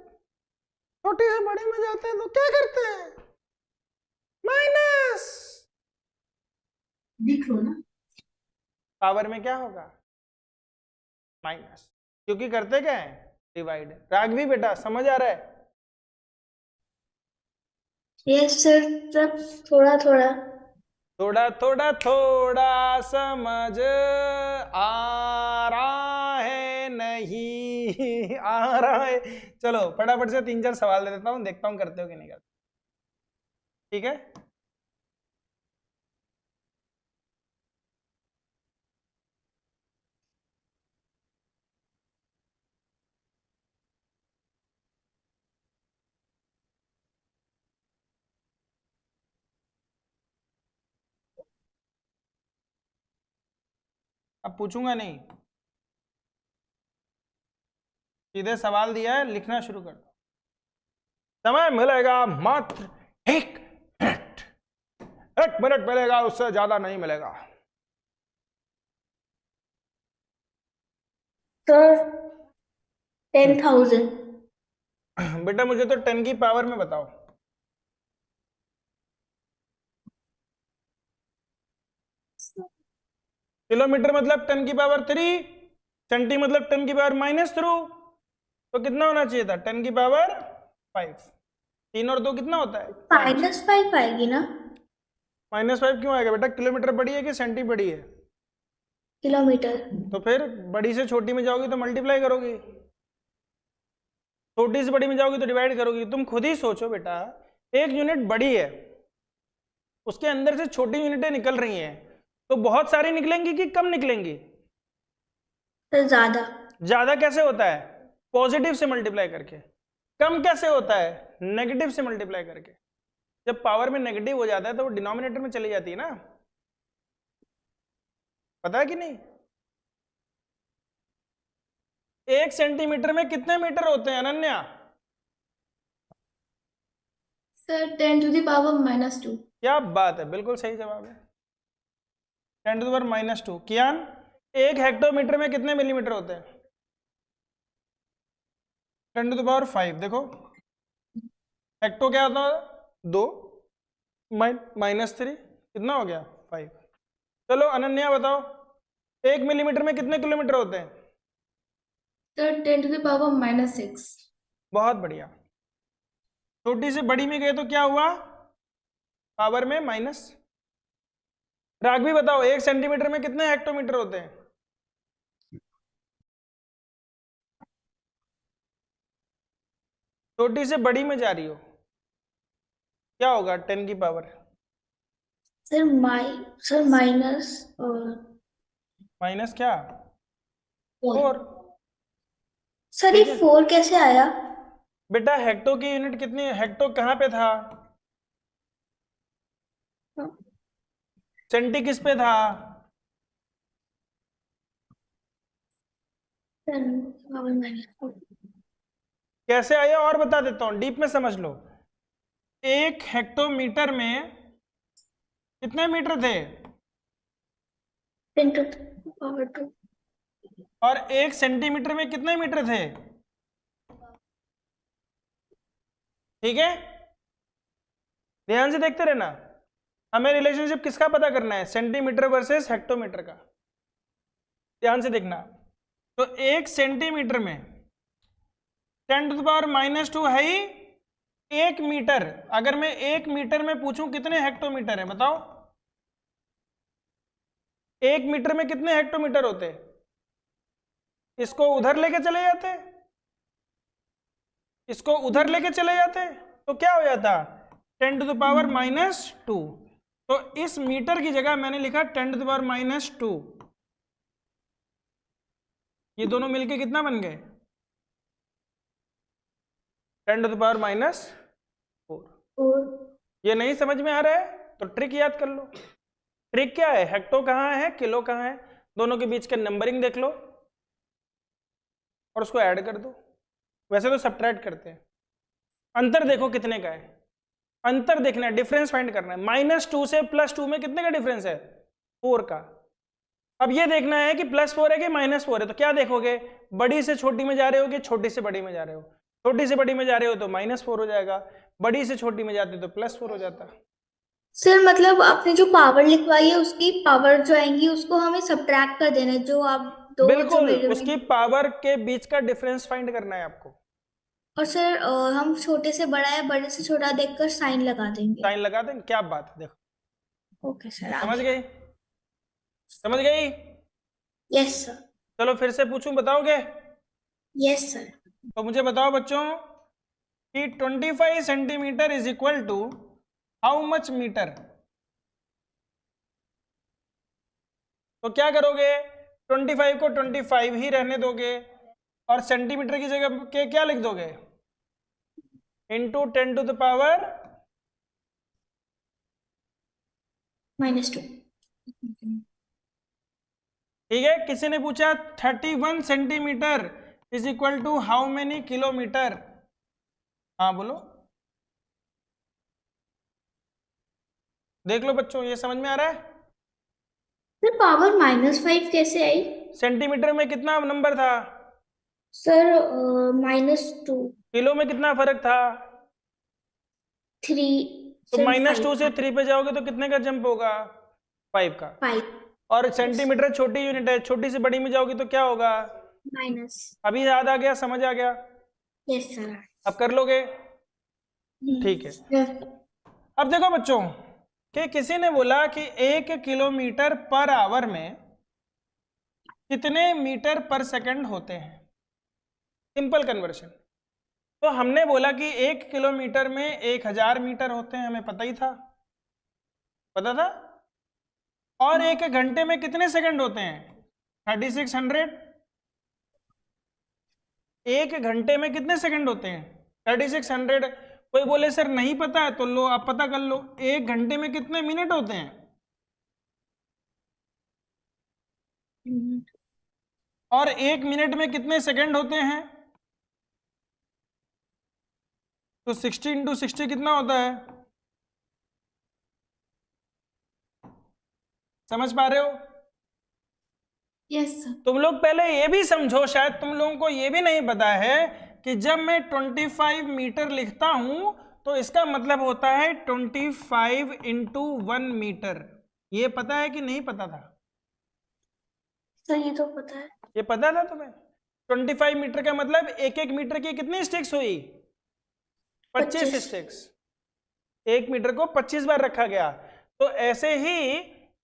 Speaker 1: छोटी से बड़ी में जाते हैं तो क्या करते हैं? माइनस।
Speaker 3: लिख लो ना।
Speaker 1: पावर में क्या होगा? माइनस, क्योंकि करते क्या है? डिवाइड। राघवी बेटा समझ आ रहा है?
Speaker 2: यस सर, सब थोड़ा थोड़ा।
Speaker 1: थोड़ा थोड़ा थोड़ा समझ आ रहा है, नहीं आ रहा है? चलो फटाफट से 3-4 सवाल दे देता हूं, देखता हूं करते हो कि नहीं करते। ठीक है? अब पूछूंगा नहीं, सीधे सवाल दिया है, लिखना शुरू कर दो। समय मिलेगा मात्र 1 मिनट, 1 मिनट मिलेगा, उससे ज्यादा नहीं मिलेगा।
Speaker 2: सर 10,000।
Speaker 1: बेटा मुझे तो 10 की पावर में बताओ। किलोमीटर मतलब 10 की पावर 3, सेंटी मतलब 10 की पावर -3, तो कितना होना चाहिए था? 10 की पावर 5। 3 और 2 कितना होता है? 5।
Speaker 2: -5 आएगी ना?
Speaker 1: -5 क्यों आएगा बेटा? किलोमीटर बड़ी है कि सेंटी बड़ी है?
Speaker 2: किलोमीटर।
Speaker 1: तो फिर बड़ी से छोटी में जाओगी तो मल्टीप्लाई करोगी, छोटी से बड़ी में जाओगी तो डिवाइड करोगी। तुम खुद ही सोचो बेटा, एक यूनिट बड़ी है, उसके अंदर से छोटी यूनिटें निकल रही हैं, तो बहुत सारी निकलेंगी कि कम निकलेंगी?
Speaker 2: सर ज्यादा।
Speaker 1: ज्यादा कैसे होता है? पॉजिटिव से मल्टीप्लाई करके। कम कैसे होता है? नेगेटिव से मल्टीप्लाई करके। जब पावर में नेगेटिव हो जाता है तो वो डिनोमिनेटर में चली जाती है ना, पता है कि नहीं? 1 सेंटीमीटर में कितने मीटर होते हैं अनन्या?
Speaker 3: सर 10⁻²।
Speaker 1: क्या बात है, बिल्कुल सही जवाब है, 10⁻²। कियान, 1 हेक्टोमीटर में कितने मिलीमीटर होते हैं? 10⁵। देखो हेक्टो क्या होता है? 2 -3 कितना हो गया? 5। चलो अनन्या बताओ, 1 मिलीमीटर में कितने किलोमीटर होते हैं?
Speaker 3: सर 10⁻6।
Speaker 1: बहुत बढ़िया। छोटी से बड़ी में गए तो क्या हुआ? पावर में माइनस। राघवी बताओ, 1 सेंटीमीटर में कितने हेक्टोमीटर होते हैं? छोटी से बड़ी में जा रही हो, क्या होगा 10 की पावर?
Speaker 2: सर माइनस और
Speaker 1: माइनस क्या?
Speaker 2: 4।
Speaker 1: 4।
Speaker 2: सर ये 4 कैसे आया?
Speaker 1: बेटा हेक्टो की यूनिट कितनी है? हेक्टो कहाँ पे था? सेंटी किस पे था? कैसे आया और बता देता हूँ, डीप में समझ लो। 1 हेक्टोमीटर में कितने मीटर थे?
Speaker 2: 10⁻²।
Speaker 1: और 1 सेंटीमीटर में कितने मीटर थे? ठीक है, ध्यान से देखते रहना। हमें रिलेशनशिप किसका पता करना है? सेंटीमीटर वर्सेस हेक्टोमीटर का। ध्यान से देखना। तो 1 सेंटीमीटर में 10⁻² है ही 1 मीटर। अगर मैं 1 मीटर में पूछूं कितने हेक्टोमीटर है, बताओ? 1 मीटर में कितने हेक्टोमीटर होते? इसको उधर लेके चले जाते, इसको उधर लेके चले जाते, तो क्या हो जाता? 10⁻²। तो इस मीटर की जगह मैंने लिखा 10⁻²। ये दोनों मिलके कितना बन गए? 10⁻⁴। ये नहीं समझ में आ रहा है तो ट्रिक याद कर लो। ट्रिक क्या है? हेक्टो कहाँ है, किलो कहाँ है, दोनों के बीच का नंबरिंग देख लो और उसको ऐड कर दो। वैसे तो सब्ट्रैक्ट करते हैं, अंतर देखो कितने का है, अंतर देखना है, डिफरेंस फाइंड करना है। -2 से +2 में कितने का डिफरेंस है? 4 का। अब ये देखना है कि +4 है कि -4 है, तो क्या देखोगे? बड़ी से छोटी में जा रहे हो कि छोटी से बड़ी में जा रहे हो? छोटी से बड़ी में जा रहे हो तो -4 हो जाएगा, बड़ी से छोटी में जाते तो +4 हो जाता।
Speaker 2: सर मतलब आपने जो पावर लिखवाई है उसकी पावर जो आएंगी उसको हमें सब्ट्रैक्ट कर देना है, जो आप दो जो
Speaker 1: बिल्कुल,
Speaker 2: मेरे
Speaker 1: उसकी पावर के बीच का डिफरेंस फाइंड करना है आपको।
Speaker 2: और सर हम छोटे से बड़ा या बड़े से छोटा देखकर साइन लगा देंगे।
Speaker 1: साइन लगा दें, क्या बात है, देखो
Speaker 2: ओके सर,
Speaker 1: समझ गई, समझ गई?
Speaker 2: Yes sir.
Speaker 1: चलो फिर से पूछूं, बताओगे?
Speaker 2: Yes sir.
Speaker 1: तो मुझे बताओ बच्चों कि 25 centimetre is equal to how much metre? तो क्या करोगे? 25 को 25 ही रहने दोगे और सेंटीमीटर की जगह के क्या लिख दोगे? इंटू 10⁻²।
Speaker 2: -2।
Speaker 1: ठीक है। किसी ने पूछा 31 centimetre is equal to how many kilometre? हाँ बोलो, देख लो बच्चों, ये समझ में आ रहा है?
Speaker 2: सर पावर -5 कैसे आई?
Speaker 1: सेंटीमीटर में कितना नंबर था?
Speaker 2: सर -2।
Speaker 1: किलो में कितना फर्क था?
Speaker 2: 3
Speaker 1: तो
Speaker 2: से
Speaker 1: -2 से 3 पे जाओगे तो कितने का जंप होगा? 5 का।
Speaker 2: 5
Speaker 1: और सेंटीमीटर छोटी यूनिट है, छोटी से बड़ी में जाओगी तो क्या होगा?
Speaker 2: माइनस।
Speaker 1: अभी याद आ गया, समझ आ गया?
Speaker 2: Yes sir.
Speaker 1: अब कर लोगे? ठीक है। अब देखो बच्चों कि किसी ने बोला कि 1 किलोमीटर पर आवर में कितने मीटर पर सेकंड होते हैं, सिंपल कन्वर्शन। तो हमने बोला कि 1 किलोमीटर में 1000 मीटर होते हैं, हमें पता ही था, पता था। और 1 घंटे में कितने सेकंड होते हैं? 3600। 1 घंटे में कितने सेकंड होते हैं? 3600। कोई बोले सर नहीं पता है, तो लो आप पता कर लो, 1 घंटे में कितने मिनट होते हैं? और 1 मिनट में कितने सेकंड होते हैं? तो 60 × 60 कितना होता है? समझ पा रहे हो?
Speaker 2: Yes sir.
Speaker 1: तुम लोग पहले ये भी समझो, शायद तुम लोगों को ये भी नहीं पता है कि जब मैं 25 मीटर लिखता हूं तो इसका मतलब होता है 25 × 1 मीटर। ये पता है कि नहीं पता था?
Speaker 2: सर ये तो पता है।
Speaker 1: ये पता था तुम्हें? 25 मीटर का मतलब 1 मीटर की कितनी स्टिक्स हुई? 25 स्टिक्स। 1 मीटर को 25 बार रखा गया। तो ऐसे ही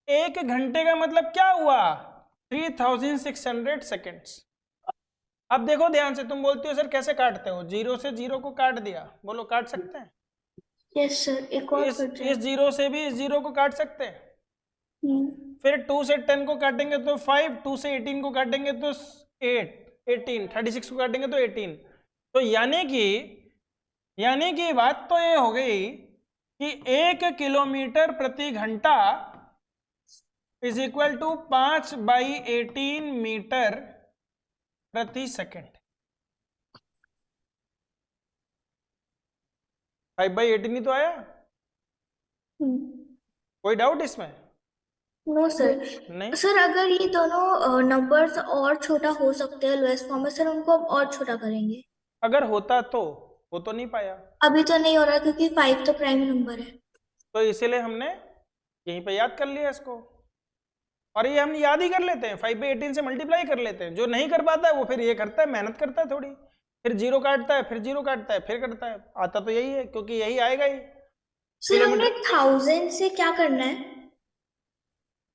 Speaker 1: 1 घंटे का मतलब क्या हुआ? 3600 सेकेंड्स। अब देखो ध्यान से, तुम बोलती हो सर कैसे काटते हो? 0 से 0 को काट दिया, बोलो काट सकते हैं?
Speaker 2: Yes sir. एक और
Speaker 1: इस 0 से भी इस 0 को काट सकते हैं। फिर 2 से 10 को काटेंगे तो 5, 2 से 18 को काटेंगे तो 8, 18, 36 को काटेंगे तो 18। तो यानी कि बात तो ये हो गई कि 1 किलोमीटर प्रति घंटा इज इक्वल टू 5/18 मीटर प्रति सेकेंड। 5/18 ही तो आया। कोई डाउट इसमें?
Speaker 2: No sir.
Speaker 1: नहीं।
Speaker 2: सर अगर ये दोनों नंबर्स और छोटा हो सकते हैं लोएस्ट फॉर्म में, सर उनको अब और छोटा करेंगे।
Speaker 1: अगर होता तो, हो तो नहीं पाया,
Speaker 2: अभी तो नहीं हो रहा क्योंकि 5 तो प्राइम नंबर है।
Speaker 1: तो इसीलिए हमने यहीं पे याद कर लिया इसको। और ये हम याद ही कर लेते हैं, 5/18 से मल्टीप्लाई कर लेते हैं। जो नहीं कर पाता है वो फिर ये करता है, मेहनत करता है थोड़ी, फिर 0 काटता है, फिर 0 काटता है, फिर करता है। आता तो यही है क्योंकि यही आएगा ही।
Speaker 2: सर हमने 1000 से क्या करना है?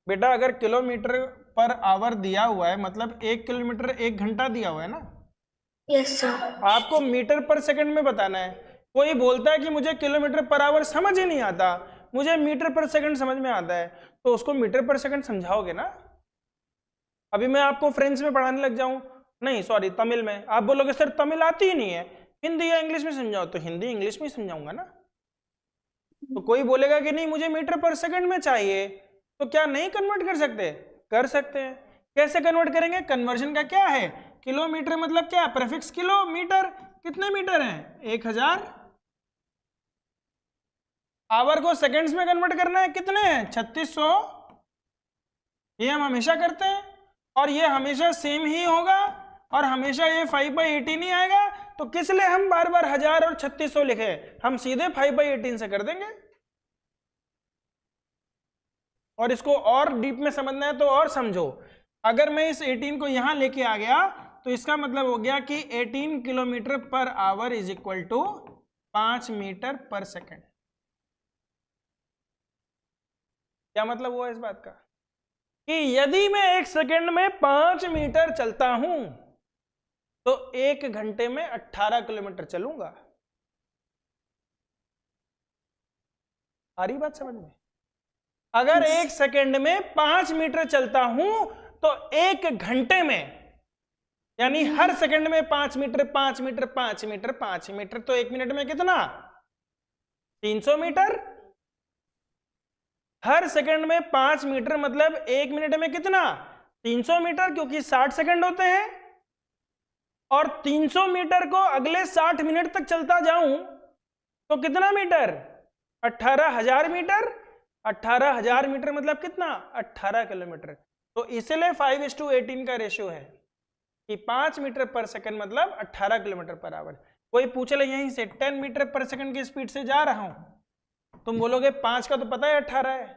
Speaker 1: बेटा अगर किलोमीटर पर आवर दिया हुआ है मतलब 1 किलोमीटर 1 घंटा दिया हुआ है ना,
Speaker 2: यस सर।
Speaker 1: आपको मीटर पर सेकंड में बताना है। कोई बोलता है कि मुझे किलोमीटर पर आवर समझ ही नहीं आता, मुझे मीटर पर सेकंड समझ में आता है, तो उसको मीटर पर सेकंड समझाओगे ना। अभी मैं आपको फ्रेंच में पढ़ाने लग जाऊं, नहीं सॉरी तमिल में, आप बोलोगे सर तमिल आती ही नहीं है, हिंदी या इंग्लिश में समझाओ, तो हिंदी इंग्लिश में समझाऊंगा ना। तो कोई बोलेगा कि नहीं मुझे मीटर पर सेकंड में चाहिए, तो क्या नहीं कन्वर्ट कर सकते? कर सकते हैं। कैसे कन्वर्ट करेंगे? कन्वर्जन का क्या है? किलोमीटर मतलब क्या? Prefix kilometre. कितने मीटर हैं? 1000। आवर को सेकंड्स में कन्वर्ट करना है, कितने हैं? 3600। ये हम हमेशा करते हैं और ये हमेशा सेम ही होगा और हमेशा ये 5/18 ही आएगा। तो किस लिए हम बार बार 1000 और 3600 लिखे? हम सीधे 5/18 से कर देंगे। और इसको और डीप में समझना है तो और समझो, अगर मैं इस 18 को यहां लेके आ गया तो इसका मतलब हो गया कि 18 kilometre per hour is equal to 5 metre per second. क्या मतलब हुआ इस बात का? कि यदि मैं 1 सेकेंड में 5 मीटर चलता हूं तो 1 घंटे में 18 किलोमीटर चलूंगा। आ रही बात समझ में? अगर 1 सेकेंड में 5 मीटर चलता हूं तो 1 घंटे में, यानी हर सेकंड में 5 मीटर 5 मीटर 5 मीटर 5 मीटर, तो 1 मिनट में कितना? 300 मीटर। हर सेकंड में 5 मीटर मतलब 1 मिनट में कितना? 300 मीटर क्योंकि 60 सेकंड होते हैं, और 300 मीटर को अगले 60 मिनट तक चलता जाऊं तो कितना मीटर? 18,000 मीटर। 18,000 मीटर मतलब कितना? 18 किलोमीटर। तो इसलिए 5:18 का रेशियो है कि 5 मीटर पर सेकंड मतलब 18 किलोमीटर पर आवर। कोई पूछ ले यहीं से 10 मीटर पर सेकंड की स्पीड से जा रहा हूं, तुम बोलोगे 5 का तो पता है 18 है,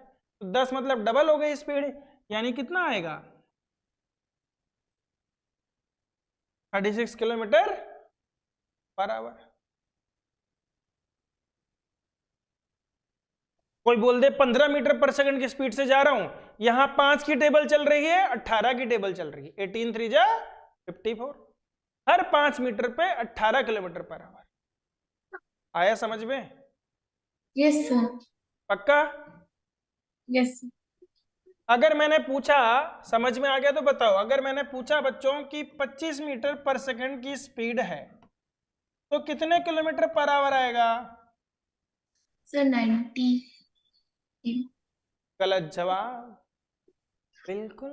Speaker 1: तो 10 मतलब डबल हो गई स्पीड, यानी कितना आएगा? 36 किलोमीटर पर आवर। कोई बोल दे 15 मीटर पर सेकंड की स्पीड से जा रहा हूं, यहां 5 की टेबल चल रही है, 18 की टेबल चल रही है, 18 3 जा 54, हर 5 मीटर पे 18 किलोमीटर पर आवर। आया समझ में?
Speaker 3: Yes sir.
Speaker 1: पक्का?
Speaker 3: Yes sir.
Speaker 1: अगर मैंने पूछा, समझ में आ गया तो बताओ, अगर मैंने पूछा बच्चों की 25 मीटर पर सेकंड की स्पीड है तो कितने किलोमीटर पर आवर आएगा?
Speaker 3: सर 90।
Speaker 1: गलत जवाब। बिल्कुल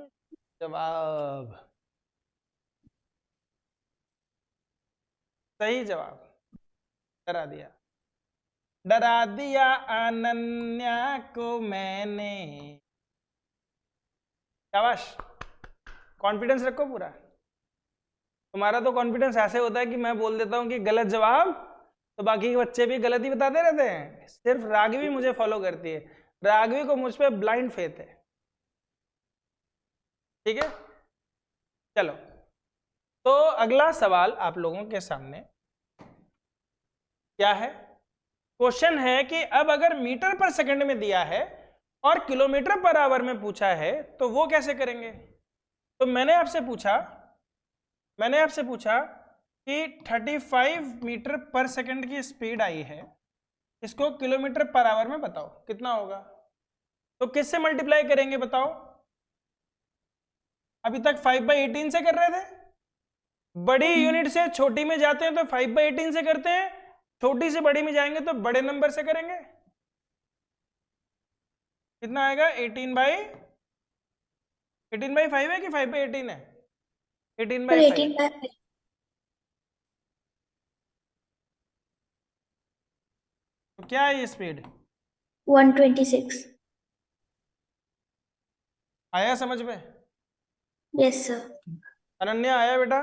Speaker 1: जवाब, सही जवाब। डरा दिया, डरा दिया अनन्या को मैंने। शाबाश, कॉन्फिडेंस रखो पूरा। तुम्हारा तो कॉन्फिडेंस ऐसे होता है कि मैं बोल देता हूं कि गलत जवाब तो बाकी के बच्चे भी गलत ही बताते रहते हैं। सिर्फ राघवी मुझे फॉलो करती है, राघवी को मुझ पे ब्लाइंड फेथ है। ठीक है, चलो तो अगला सवाल आप लोगों के सामने क्या है? क्वेश्चन है कि अब अगर मीटर पर सेकंड में दिया है और किलोमीटर पर आवर में पूछा है तो वो कैसे करेंगे? तो मैंने आपसे पूछा कि 35 मीटर पर सेकंड की स्पीड आई है, इसको किलोमीटर पर आवर में बताओ कितना होगा। तो किससे मल्टीप्लाई करेंगे बताओ? अभी तक 5/18 से कर रहे थे, बड़ी यूनिट से छोटी में जाते हैं तो 5/18 से करते हैं, छोटी से बड़ी में जाएंगे तो बड़े नंबर से करेंगे। कितना आएगा? 18/5 है कि 5/18 है? 18/5। तो क्या है ये स्पीड?
Speaker 2: 126।
Speaker 1: आया समझ में?
Speaker 2: Yes sir.
Speaker 1: अनन्या आया बेटा?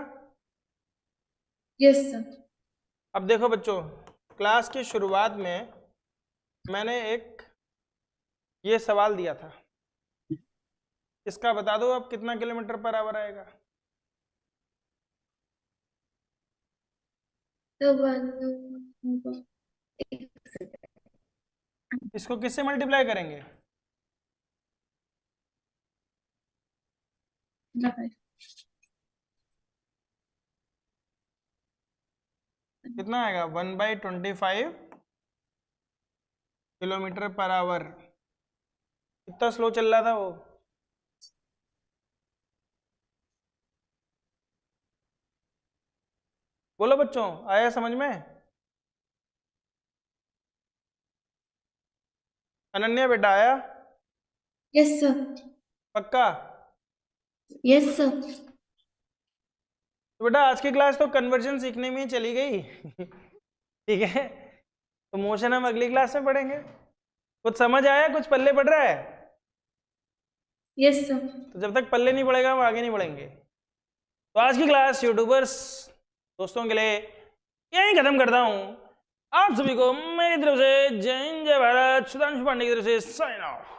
Speaker 3: Yes sir.
Speaker 1: अब देखो बच्चों, क्लास की शुरुआत में मैंने एक ये सवाल दिया था, इसका बता दो अब कितना किलोमीटर पर आवर आएगा? इसको किससे मल्टीप्लाई करेंगे? कितना आएगा? 1/25 किलोमीटर पर आवर। कितना स्लो चल रहा था वो? बोलो बच्चों, आया समझ में? अनन्या बेटा आया?
Speaker 3: Yes sir.
Speaker 1: पक्का?
Speaker 3: Yes sir.
Speaker 1: तो बेटा आज की क्लास तो कन्वर्जन सीखने में ही चली गई। ठीक है, तो मोशन हम अगली क्लास में पढ़ेंगे। कुछ समझ आया? कुछ पल्ले पड़ रहा है?
Speaker 3: Yes sir.
Speaker 1: तो जब तक पल्ले नहीं पड़ेगा हम आगे नहीं बढ़ेंगे। तो आज की क्लास यूट्यूबर्स दोस्तों के लिए यही खत्म करता हूं। आप सभी को मेरी तरफ से जय हिंद, जय भारत, सुधांशु पांडे की तरफ से साइन ऑफ।